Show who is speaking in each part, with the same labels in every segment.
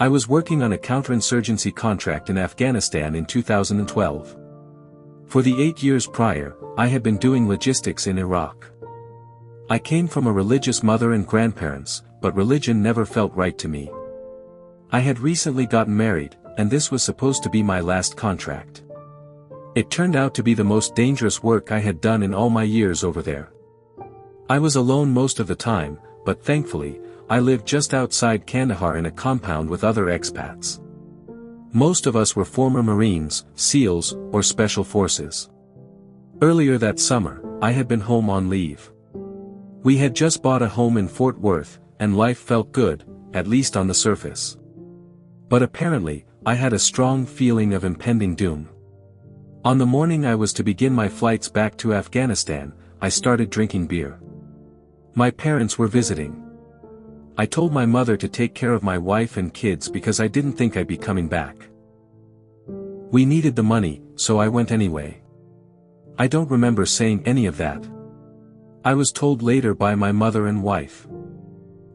Speaker 1: I was working on a counterinsurgency contract in Afghanistan in 2012. For the 8 years prior, I had been doing logistics in Iraq. I came from a religious mother and grandparents, but religion never felt right to me. I had recently gotten married, and this was supposed to be my last contract. It turned out to be the most dangerous work I had done in all my years over there. I was alone most of the time, but thankfully, I lived just outside Kandahar in a compound with other expats. Most of us were former Marines, SEALs, or Special Forces. Earlier that summer, I had been home on leave. We had just bought a home in Fort Worth, and life felt good, at least on the surface. But apparently, I had a strong feeling of impending doom. On the morning I was to begin my flights back to Afghanistan, I started drinking beer. My parents were visiting. I told my mother to take care of my wife and kids because I didn't think I'd be coming back. We needed the money, so I went anyway. I don't remember saying any of that. I was told later by my mother and wife.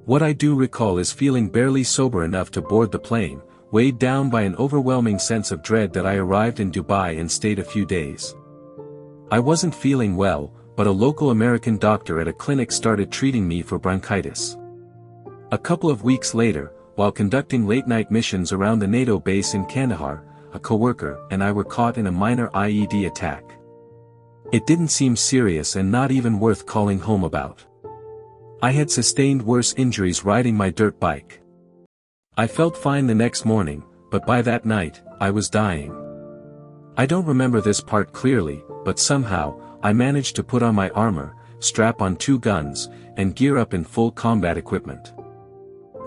Speaker 1: What I do recall is feeling barely sober enough to board the plane, weighed down by an overwhelming sense of dread that I arrived in Dubai and stayed a few days. I wasn't feeling well, but a local American doctor at a clinic started treating me for bronchitis. A couple of weeks later, while conducting late-night missions around the NATO base in Kandahar, a coworker and I were caught in a minor IED attack. It didn't seem serious and not even worth calling home about. I had sustained worse injuries riding my dirt bike. I felt fine the next morning, but by that night, I was dying. I don't remember this part clearly, but somehow, I managed to put on my armor, strap on 2 guns, and gear up in full combat equipment.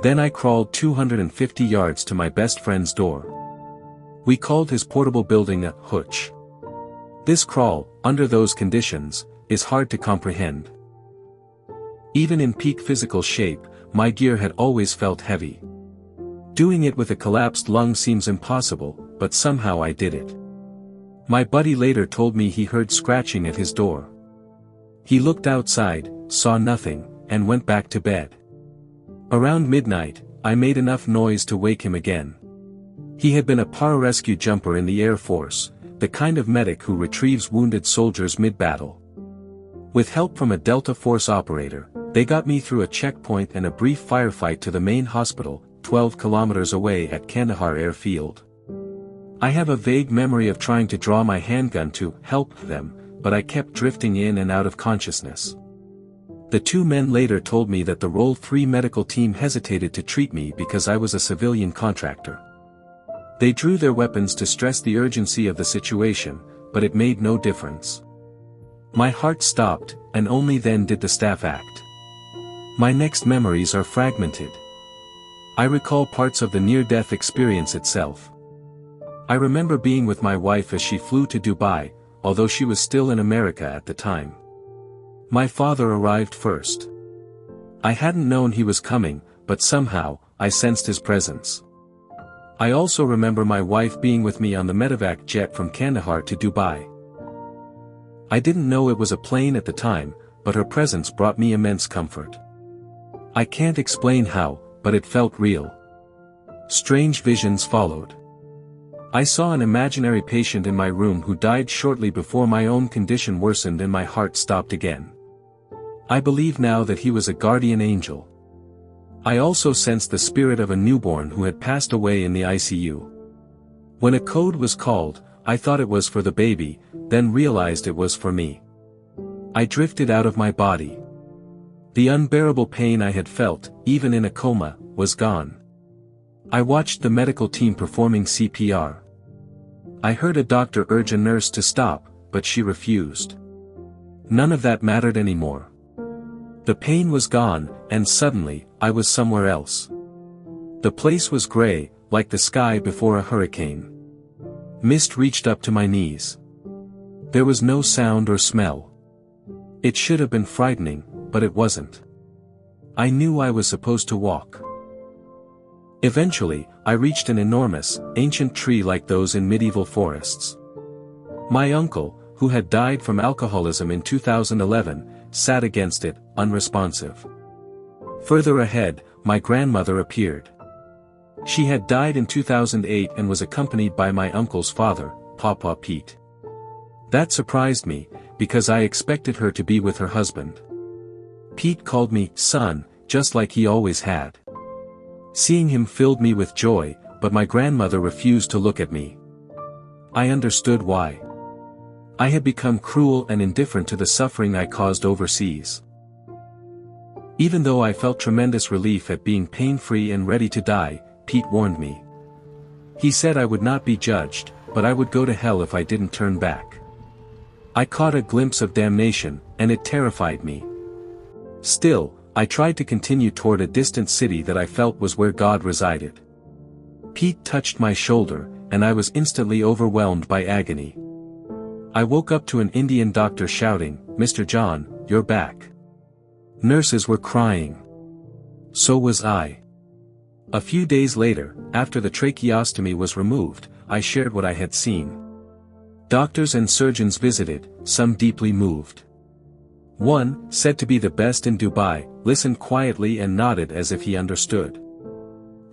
Speaker 1: Then I crawled 250 yards to my best friend's door. We called his portable building a hutch. This crawl, under those conditions, is hard to comprehend. Even in peak physical shape, my gear had always felt heavy. Doing it with a collapsed lung seems impossible, but somehow I did it. My buddy later told me he heard scratching at his door. He looked outside, saw nothing, and went back to bed. Around midnight, I made enough noise to wake him again. He had been a pararescue jumper in the Air Force, the kind of medic who retrieves wounded soldiers mid-battle. With help from a Delta Force operator, they got me through a checkpoint and a brief firefight to the main hospital, 12 kilometers away at Kandahar Airfield. I have a vague memory of trying to draw my handgun to help them, but I kept drifting in and out of consciousness. The 2 men later told me that the Roll 3 medical team hesitated to treat me because I was a civilian contractor. They drew their weapons to stress the urgency of the situation, but it made no difference. My heart stopped, and only then did the staff act. My next memories are fragmented. I recall parts of the near-death experience itself. I remember being with my wife as she flew to Dubai, although she was still in America at the time. My father arrived first. I hadn't known he was coming, but somehow, I sensed his presence. I also remember my wife being with me on the medevac jet from Kandahar to Dubai. I didn't know it was a plane at the time, but her presence brought me immense comfort. I can't explain how, but it felt real. Strange visions followed. I saw an imaginary patient in my room who died shortly before my own condition worsened and my heart stopped again. I believe now that he was a guardian angel. I also sensed the spirit of a newborn who had passed away in the ICU. When a code was called, I thought it was for the baby, then realized it was for me. I drifted out of my body. The unbearable pain I had felt, even in a coma, was gone. I watched the medical team performing CPR. I heard a doctor urge a nurse to stop, but she refused. None of that mattered anymore. The pain was gone, and suddenly, I was somewhere else. The place was gray, like the sky before a hurricane. Mist reached up to my knees. There was no sound or smell. It should have been frightening, but it wasn't. I knew I was supposed to walk. Eventually, I reached an enormous, ancient tree like those in medieval forests. My uncle, who had died from alcoholism in 2011, sat against it, unresponsive. Further ahead, my grandmother appeared. She had died in 2008 and was accompanied by my uncle's father, Papa Pete. That surprised me, because I expected her to be with her husband. Pete called me son, just like he always had. Seeing him filled me with joy, but my grandmother refused to look at me. I understood why. I had become cruel and indifferent to the suffering I caused overseas. Even though I felt tremendous relief at being pain-free and ready to die, Pete warned me. He said I would not be judged, but I would go to hell if I didn't turn back. I caught a glimpse of damnation, and it terrified me. Still, I tried to continue toward a distant city that I felt was where God resided. Pete touched my shoulder, and I was instantly overwhelmed by agony. I woke up to an Indian doctor shouting, "Mr. John, you're back." Nurses were crying. So was I. A few days later, after the tracheostomy was removed, I shared what I had seen. Doctors and surgeons visited, some deeply moved. One, said to be the best in Dubai, listened quietly and nodded as if he understood.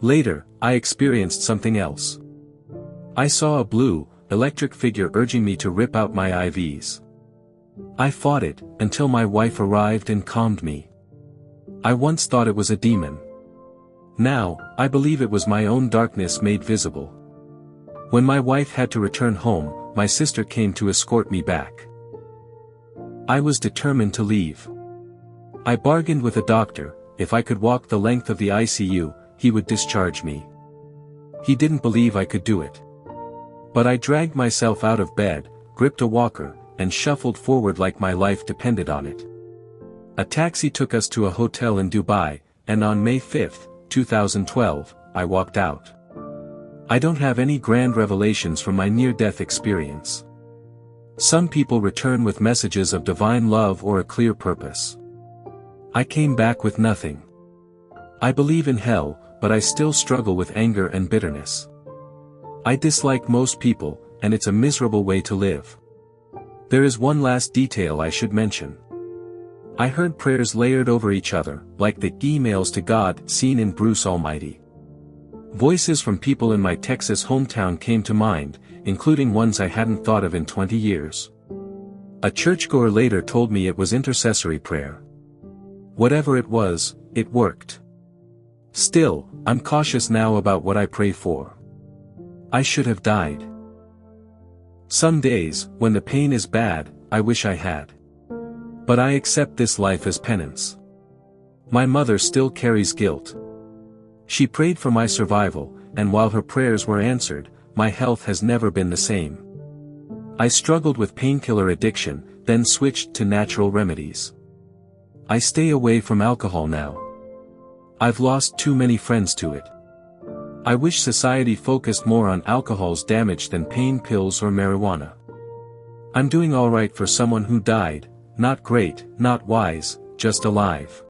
Speaker 1: Later, I experienced something else. I saw a blue, electric figure urging me to rip out my IVs. I fought it, until my wife arrived and calmed me. I once thought it was a demon. Now, I believe it was my own darkness made visible. When my wife had to return home, my sister came to escort me back. I was determined to leave. I bargained with a doctor, if I could walk the length of the ICU, he would discharge me. He didn't believe I could do it. But I dragged myself out of bed, gripped a walker, and shuffled forward like my life depended on it. A taxi took us to a hotel in Dubai, and on May 5, 2012, I walked out. I don't have any grand revelations from my near-death experience. Some people return with messages of divine love or a clear purpose. I came back with nothing. I believe in hell, but I still struggle with anger and bitterness. I dislike most people, and it's a miserable way to live. There is one last detail I should mention. I heard prayers layered over each other, like the emails to God seen in Bruce Almighty. Voices from people in my Texas hometown came to mind, including ones I hadn't thought of in 20 years. A churchgoer later told me it was intercessory prayer. Whatever it was, it worked. Still, I'm cautious now about what I pray for. I should have died. Some days, when the pain is bad, I wish I had. But I accept this life as penance. My mother still carries guilt. She prayed for my survival, and while her prayers were answered, my health has never been the same. I struggled with painkiller addiction, then switched to natural remedies. I stay away from alcohol now. I've lost too many friends to it. I wish society focused more on alcohol's damage than pain pills or marijuana. I'm doing alright for someone who died, not great, not wise, just alive.